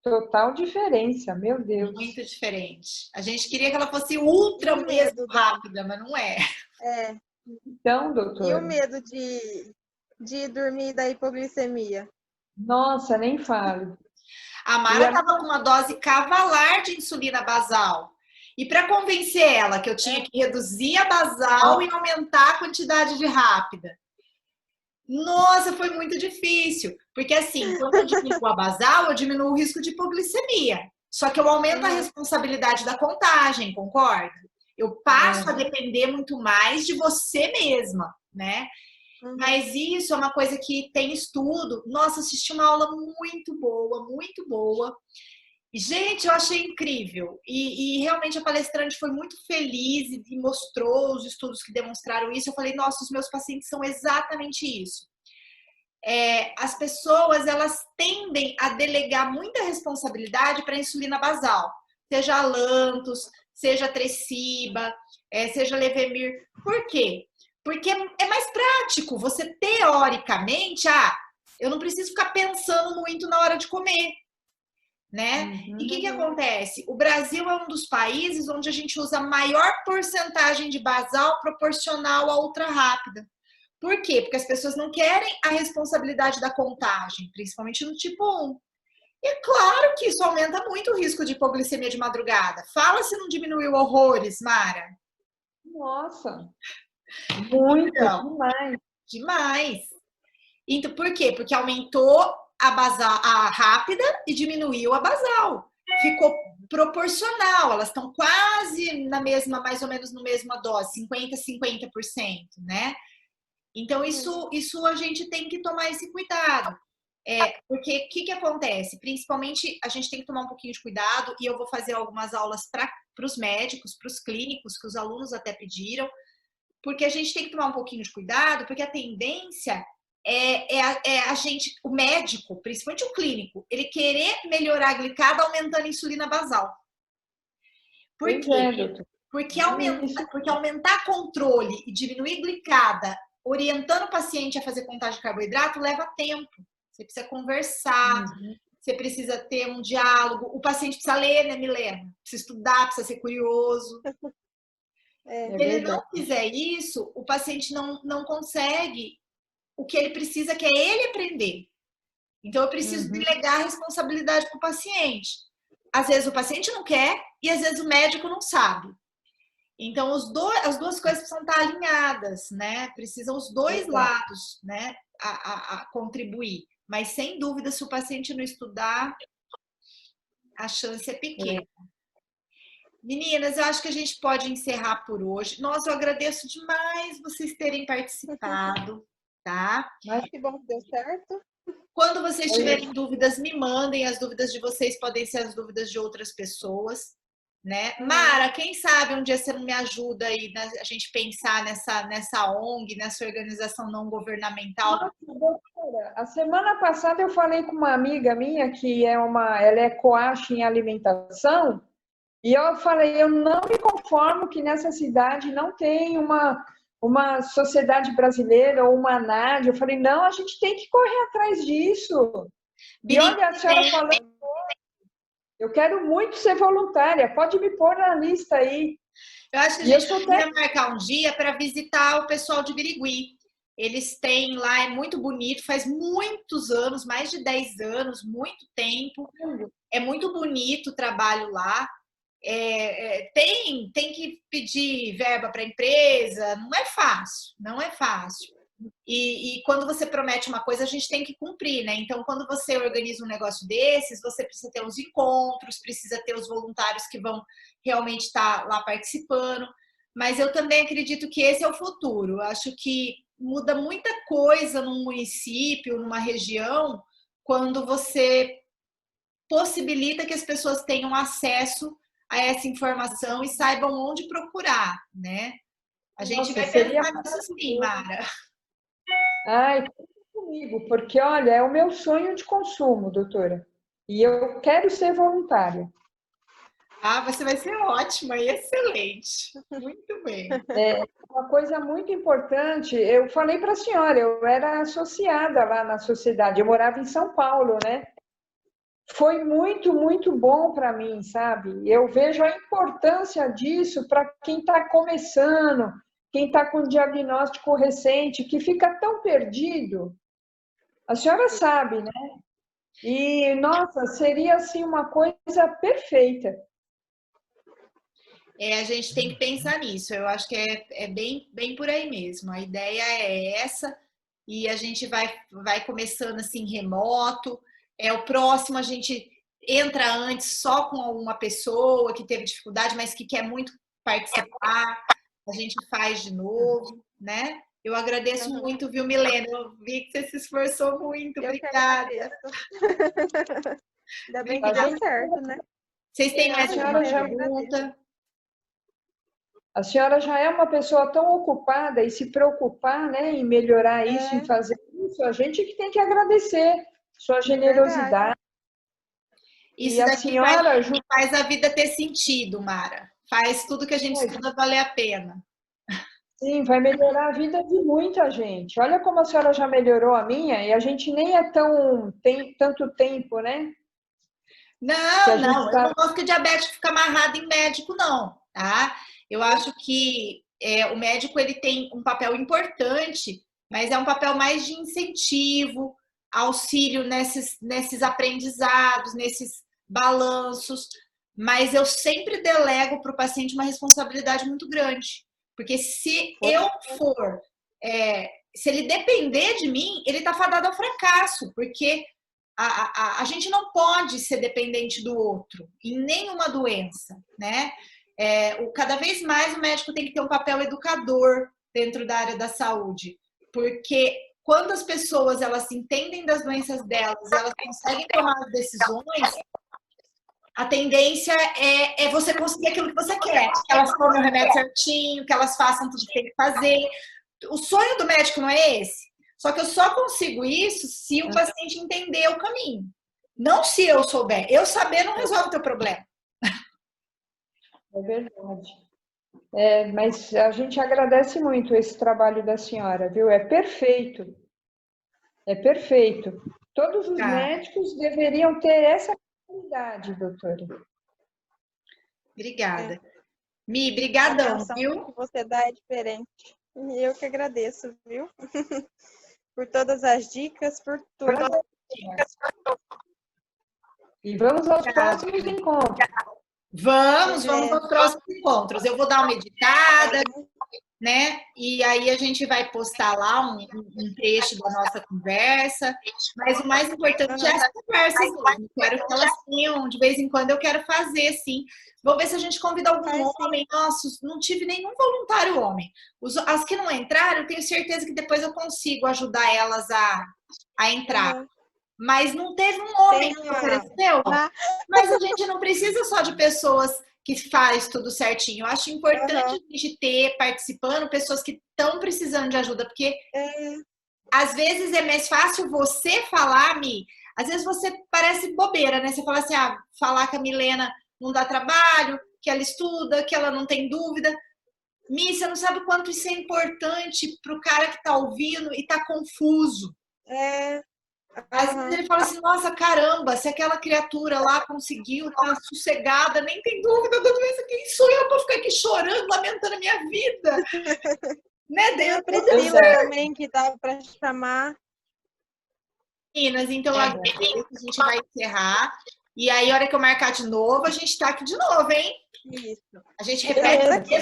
Total diferença, meu Deus. Muito diferente. A gente queria que ela fosse ultra mesmo rápida, mas não é. Então, doutora. E o medo de dormir da hipoglicemia? Nossa, nem falo. A Mara estava com uma dose cavalar de insulina basal. E para convencer ela que eu tinha que reduzir a basal e aumentar a quantidade de rápida. Nossa, foi muito difícil. Porque assim, quando eu diminuo a basal, eu diminuo o risco de hipoglicemia. Só que eu aumento a responsabilidade da contagem, concorda? Eu passo a depender muito mais de você mesma, né? Mas isso é uma coisa que tem estudo. Nossa, assisti uma aula muito boa, muito boa. Gente, eu achei incrível. E realmente a palestrante foi muito feliz e mostrou os estudos que demonstraram isso. Eu falei, nossa, os meus pacientes são exatamente isso. As pessoas, elas tendem a delegar muita responsabilidade para a insulina basal. Seja a Lantus, seja a Tresiba, seja a Levemir. Por quê? Porque é mais prático. Você, teoricamente, eu não preciso ficar pensando muito na hora de comer. né? E o que Uhum. acontece? O Brasil é um dos países onde a gente usa a maior porcentagem de basal proporcional à ultra rápida. Por quê? Porque as pessoas não querem a responsabilidade da contagem, principalmente no tipo 1. E é claro que isso aumenta muito o risco de hipoglicemia de madrugada. Fala se não diminuiu horrores, Mara. Nossa, muito, Então, demais. demais. Então, por quê? Porque aumentou a basal, a rápida e diminuiu a basal. Ficou proporcional, elas estão quase na mesma, mais ou menos no mesma dose, 50%, né? Então, isso a gente tem que tomar esse cuidado. Porque o que acontece? Principalmente, a gente tem que tomar um pouquinho de cuidado, e eu vou fazer algumas aulas para os médicos, para os clínicos, que os alunos até pediram, porque a gente tem que tomar um pouquinho de cuidado, porque a tendência a gente, o médico, principalmente o clínico, ele querer melhorar a glicada aumentando a insulina basal. Por Pois quê? é, doutor. Porque aumentar controle e diminuir glicada, orientando o paciente a fazer contagem de carboidrato, leva tempo. Você precisa conversar, você precisa ter um diálogo. O paciente precisa ler, né, Milena? Precisa estudar, precisa ser curioso. Se ele não fizer isso, o paciente não consegue o que ele precisa, que é ele aprender. Então, eu preciso delegar a responsabilidade para o paciente. Às vezes o paciente não quer e às vezes o médico não sabe. Então, as duas coisas precisam estar alinhadas, né? Precisam os dois lados, né, a contribuir. Mas, sem dúvida, se o paciente não estudar, a chance é pequena. Meninas, eu acho que a gente pode encerrar por hoje. Nossa, eu agradeço demais vocês terem participado, tá? Mas que bom que deu certo. Quando vocês tiverem dúvidas, me mandem. As dúvidas de vocês podem ser as dúvidas de outras pessoas, né? Mara, quem sabe um dia você não me ajuda aí, né, a gente pensar nessa ONG, nessa organização não governamental. Nossa, doutora, a semana passada eu falei com uma amiga minha que ela é coach em alimentação, e eu falei, eu não me conformo que nessa cidade não tem uma sociedade brasileira ou uma ANAD. Eu falei, não, a gente tem que correr atrás disso. E olha, a senhora falando, eu quero muito ser voluntária, pode me pôr na lista aí. Eu acho que a gente poderia marcar um dia para visitar o pessoal de Birigui. Eles têm lá, é muito bonito, faz muitos anos, mais de 10 anos, muito tempo. É muito bonito o trabalho lá. Tem que pedir verba para a empresa, não é fácil, não é fácil. E quando você promete uma coisa, a gente tem que cumprir, né? Então, quando você organiza um negócio desses, você precisa ter os encontros, precisa ter os voluntários que vão realmente estar lá participando. Mas eu também acredito que esse é o futuro. Eu acho que muda muita coisa num município, numa região, quando você possibilita que as pessoas tenham acesso a essa informação e saibam onde procurar, né? A gente vai pensar nisso sim, Mara. Ai, comigo, porque olha, é o meu sonho de consumo, doutora. E eu quero ser voluntária. Ah, você vai ser ótima e excelente. Muito bem. Uma coisa muito importante, eu falei para a senhora, eu era associada lá na sociedade, eu morava em São Paulo, né? Foi muito, muito bom para mim, sabe? Eu vejo a importância disso para quem está começando, quem está com diagnóstico recente, que fica tão perdido. A senhora sabe, né? E, nossa, seria assim uma coisa perfeita. A gente tem que pensar nisso. Eu acho que é bem por aí mesmo. A ideia é essa e a gente vai começando assim remoto. O próximo a gente entra antes só com uma pessoa que teve dificuldade, mas que quer muito participar. A gente faz de novo, né? Eu agradeço muito, viu, Milena? Eu vi que você se esforçou muito. Obrigada. Ainda bem que deu certo, né? Vocês têm mais alguma pergunta? A senhora já é uma pessoa tão ocupada e se preocupar, né, em melhorar isso, em fazer isso, a gente que tem que agradecer sua generosidade. Isso daqui senhora faz a vida ter sentido, Mara. Faz tudo que a gente estuda valer a pena. Sim, vai melhorar a vida de muita gente. Olha como a senhora já melhorou a minha e a gente nem tem tanto tempo, né? Não, não, eu não gosto que o diabético fica amarrado em médico, não, tá? Eu acho que o médico ele tem um papel importante, mas é um papel mais de incentivo, auxílio nesses aprendizados, nesses balanços, mas eu sempre delego para o paciente uma responsabilidade muito grande, porque se eu for, se ele depender de mim, ele está fadado ao fracasso, porque a gente não pode ser dependente do outro em nenhuma doença, né? Cada vez mais o médico tem que ter um papel educador dentro da área da saúde, porque quando as pessoas elas entendem das doenças delas, elas conseguem tomar as decisões, a tendência é você conseguir aquilo que você quer, que elas tomem o remédio certinho, que elas façam tudo que tem que fazer. O sonho do médico não é esse. Só que eu só consigo isso se o paciente entender o caminho. Não se eu souber. Eu saber não resolve o teu problema. É verdade. Mas a gente agradece muito esse trabalho da senhora, viu? É perfeito. É perfeito. Todos os médicos deveriam ter essa qualidade, doutora. Obrigada. Mi, brigadão, viu? Que você dá é diferente. E eu que agradeço, viu? Por todas as dicas, por tudo. E vamos aos próximos encontros. Vamos aos próximos encontros. Eu vou dar uma meditada, né? E aí a gente vai postar lá um trecho da nossa conversa. Mas o mais importante é as conversas mesmo. Quero que elas tenham, de vez em quando eu quero fazer, sim. Vou ver se a gente convida algum homem. Nossa, não tive nenhum voluntário homem. As que não entraram, eu tenho certeza que depois eu consigo ajudar elas a entrar. Mas não teve um homem que ofereceu. Mas a gente não precisa só de pessoas que faz tudo certinho. Eu acho importante a gente ter participando pessoas que estão precisando de ajuda, porque às vezes é mais fácil você falar, Mi. Às vezes você parece bobeira, né? Você fala assim, falar que a Milena não dá trabalho, que ela estuda, que ela não tem dúvida. Mi, você não sabe o quanto isso é importante para o cara que está ouvindo e está confuso. Às vezes ele fala assim, nossa, caramba, se aquela criatura lá conseguiu, tá sossegada, nem tem dúvida da doença, quem sou eu para ficar aqui chorando, lamentando a minha vida? Né? Tem a Priscila também, que dá para chamar. Meninas, então a gente vai encerrar. E aí, a hora que eu marcar de novo, a gente tá aqui de novo, hein? Isso. A gente repete aqui,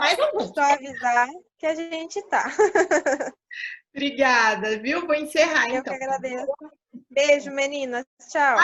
mais algum. Só avisar que a gente tá. Obrigada, viu? Vou encerrar, então. Eu que agradeço. Beijo, meninas. Tchau.